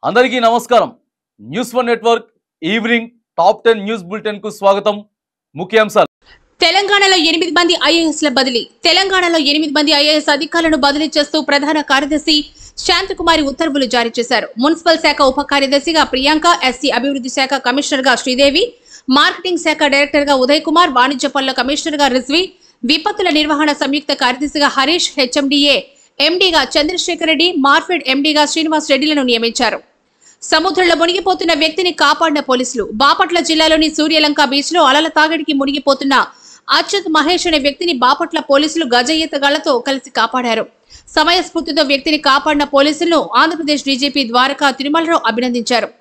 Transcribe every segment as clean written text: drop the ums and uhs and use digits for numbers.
అందరికీ నమస్కారం। News one network evening top 10 news bulletin కు స్వాగతం। ముఖ్యాంశాలు తెలంగాణలో 8 మంది ఐఏఎస్ల బదిలీ। తెలంగాణలో 8 మంది ఐఏఎస్ అధికారులను బదిలీ చేస్తూ ప్రధాన కార్యదర్శి శాంతకుమారి ఉత్తర్వులు జారీ చేశారు। మున్సిపల్ శాఖ ఉప కార్యదర్శిగా ప్రియాంక, ఎస్సీ అభివృద్ధి శాఖ కమిషనర్ గా శ్రీదేవి, మార్కెటింగ్ శాఖ డైరెక్టర్ గా ఉదయ్ కుమార్, వాణిజ్య పనుల కమిషనర్ గా రిజ్వి, విపత్తుల నిర్వహణ సంయుక్త కార్యదర్శిగా హరీష్, హెచ్ఎండిఏ ఎండీగా చంద్రశేఖర్ రెడ్డి, మార్ఫెడ్ ఎండీగా శ్రీనివాస్ రెడ్డిలను నియమించారు। సముద్రంలో మునిగిపోతున్న వ్యక్తిని కాపాడిన పోలీసులు। బాపట్ల జిల్లాలోని సూర్యలంక బీచ్ లో అలల తాగడికి మునిగిపోతున్న అచ్యుత్ మహేష్ అనే వ్యక్తిని బాపట్ల పోలీసులు గజ ఈతగాళ్లతో కలిసి కాపాడారు। సమయస్ఫూర్తితో వ్యక్తిని కాపాడిన పోలీసులను ఆంధ్రప్రదేశ్ డీజీపీ ద్వారకా తిరుమలరావు అభినందించారు।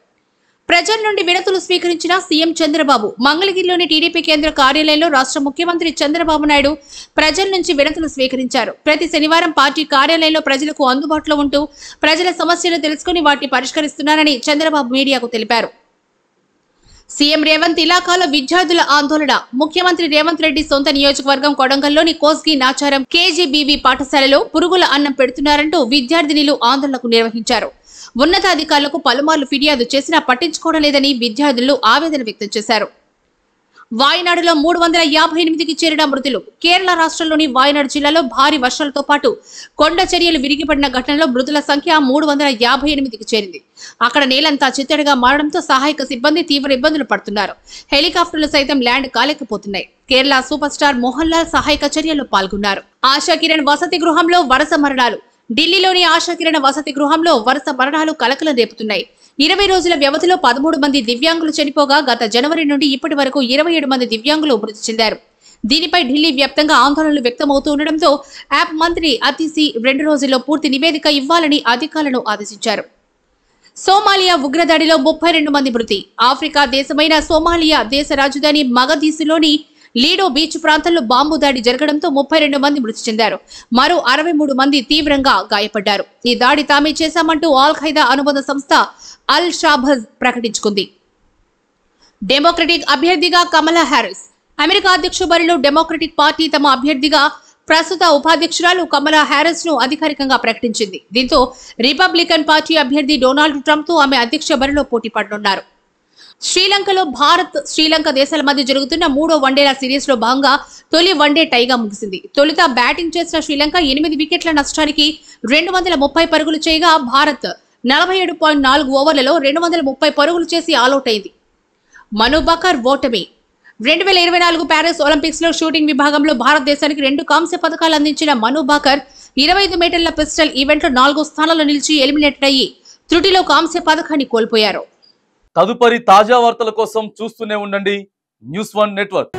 ప్రజల నుండి వినతులు స్వీకరించిన సీఎం చంద్రబాబు మంగళగిరిలోని టీడీపీ కేంద్ర కార్యాలయంలో రాష్ట్ర ముఖ్యమంత్రి చంద్రబాబు నాయుడు ప్రజల నుంచి వినతులు స్వీకరించారు। ప్రతి శనివారం పార్టీ కార్యాలయంలో ప్రజలకు అందుబాటులో ఉంటూ ప్రజల సమస్యలు తెలుసుకుని వాటిని పరిష్కరిస్తున్నారని చంద్రబాబు మీడియాకు తెలిపారు। సీఎం రేవంత్ ఇలాకాలో విద్యార్థుల ఆందోళన। ముఖ్యమంత్రి రేవంత్ రెడ్డి సొంత నియోజకవర్గం కొడంగల్లోని కోస్గి నాచారం కేజీబీవీ పాఠశాలలో పురుగుల అన్నం పెడుతున్నారంటూ విద్యార్థినిలు ఆందోళనకు నిర్వహించారు। ఉన్నతాధికారులకు పలుమార్లు ఫిర్యాదు చేసినా పట్టించుకోవడం లేదని విద్యార్థులు ఆవేదన వ్యక్తం చేశారు। వాయనాడులో 358కి చేరిన మృతులు। కేరళ రాష్ట్రంలోని వాయనాడు జిల్లాలో భారీ వర్షాలతో పాటు కొండ చర్యలు విరిగిపడిన ఘటనలో మృతుల సంఖ్య 358కి చేరింది। అక్కడ నేలంతా చిత్తడిగా మారడంతో సహాయక సిబ్బంది తీవ్ర ఇబ్బందులు పడుతున్నారు। హెలికాప్టర్లు సైతం ల్యాండ్ కాలేకపోతున్నాయి। కేరళ సూపర్ స్టార్ మోహన్ లాల్ సహాయక చర్యల్లో పాల్గొన్నారు। ఆశా కిరణ్ వసతి గృహంలో వరుస మరణాలు। ఢిల్లీలోని ఆశా కిరణ్ వసతి గృహంలో వరుస మరణాలు కలకలం రేపుతున్నాయి। 20 రోజుల వ్యవధిలో 13 మంది దివ్యాంగులు చనిపోగా గత జనవరి నుండి ఇప్పటి వరకు 27 మంది దివ్యాంగులు మృతి చెందారు। దీనిపై ఢిల్లీ వ్యాప్తంగా ఆందోళనలు వ్యక్తమవుతూ ఉండడంతో యాప్ మంత్రి అతిసి 2 రోజుల్లో పూర్తి నివేదిక ఇవ్వాలని అధికారులను ఆదేశించారు। సోమాలియా ఉగ్రదాడిలో 32 మంది మృతి। ఆఫ్రికా దేశమైన సోమాలియా దేశ రాజధాని మగదీసులోని లీడో బీచ్ ప్రాంతంలో బాంబు దాడి జరగడంతో 32 మంది మృతి చెందారు। మరో 63 మంది తీవ్రంగా గాయపడ్డారు। ఈ దాడి తామే చేశామంటూ ఆల్ ఖైదా అనుబంధ సంస్థ అల్ షాబజ్ ప్రకటించుకుంది। డెమోక్రటిక్ అభ్యర్థిగా కమలా హ్యారిస్। అమెరికా అధ్యక్ష బరిలో డెమోక్రటిక్ పార్టీ తమ అభ్యర్థిగా ప్రస్తుత ఉపాధ్యక్షురాలు కమలా హ్యారిస్ ను అధికారికంగా ప్రకటించింది। దీంతో రిపబ్లికన్ పార్టీ అభ్యర్థి డొనాల్డ్ ట్రంప్ తో ఆమె అధ్యక్ష బరిలో పోటీ పడనున్నారు। శ్రీలంకలో భారత్ శ్రీలంక దేశాల మధ్య జరుగుతున్న 3వ వన్డేల సిరీస్ లో భాగంగా తొలి వన్డే టైగా ముగిసింది। తొలుత బ్యాటింగ్ చేసిన శ్రీలంక 8 వికెట్ల నష్టానికి 230 పరుగులు చేయగా భారత్ 47.4 ఓవర్లలో 230 పరుగులు చేసి ఆలౌట్ అయింది। మను బకర్ ఓటమి। 2024 ప్యారిస్ ఒలింపిక్స్ లో షూటింగ్ విభాగంలో భారతదేశానికి 2 కాంస్య పథకాలు అందించిన మను బకర్ 25 మీటర్ల పిస్టల్ ఈవెంట్ లో 4వ స్థానంలో నిలిచి ఎలిమినేట్ అయ్యి త్రుటిలో కాంస్య పథకాన్ని కోల్పోయారు। తదుపరి తాజా వార్తల కోసం చూస్తూనే ఉండండి న్యూస్ వన్ నెట్వర్క్।